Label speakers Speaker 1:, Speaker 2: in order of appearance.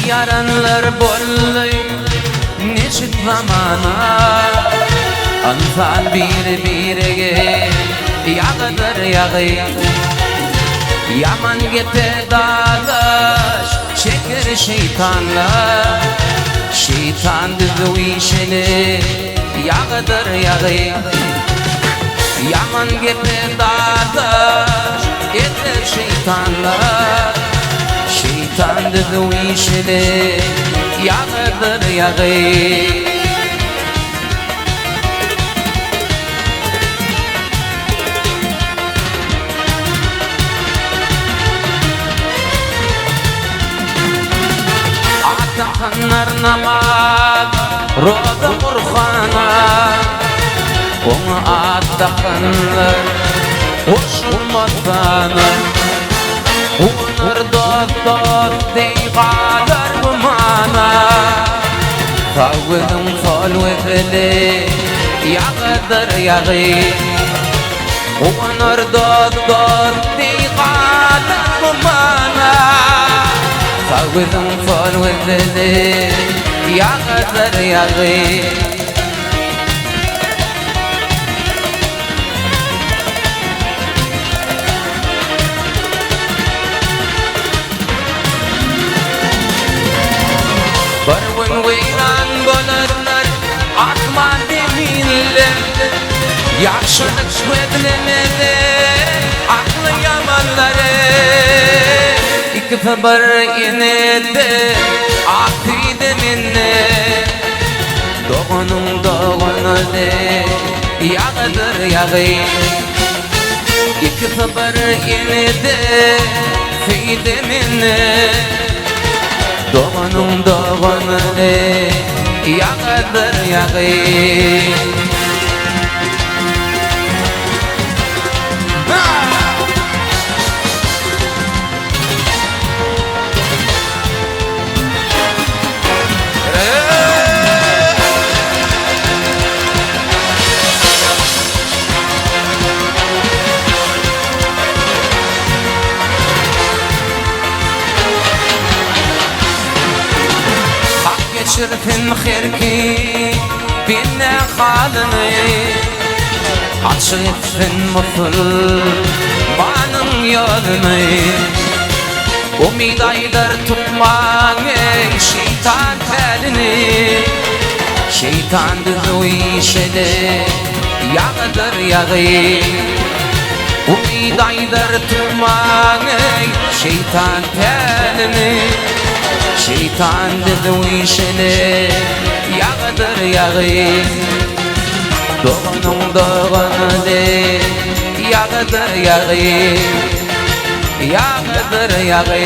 Speaker 1: Yaranlar bolly neçit zamana Anfal bir-birige yağdır yağı Yaman gepe dadaş çeker şeytanlar Şeytan düzü işini yağdır yağı Yaman gepe dadaş yeter şeytanlar Şeytan düzü işini yağdır yağı Atakanlar namaz, roza Kur'an'a Onu atakanlar, hoşulmazana Onlar dost deygalar bu mana Tavgıdım sol vezeli, yağdır yağı Onlar dost deygalar bu mana Tavgıdım sol vezeli, yağdır yağı Barwın veyran bolarlar, atman deminler Yaşlık sözlemeli, aklı yamanları İki sabar inedi, akıydı minne Doğunun doğunadı, yağdır yağı İki sabar inedi, fiydi minne Doğanın doğanı yağdır yağı Şirfin xirki binne halını Açıfın muful manın yolunu Umid aylar tutmanı şeytan telini Şeytan düzü işeli yağdır yağı Umid aylar tutmanı şeytan telini Şeytan düzü işini yağdır yağı Doğanın doğanı yağdır yağı Yağdır yağı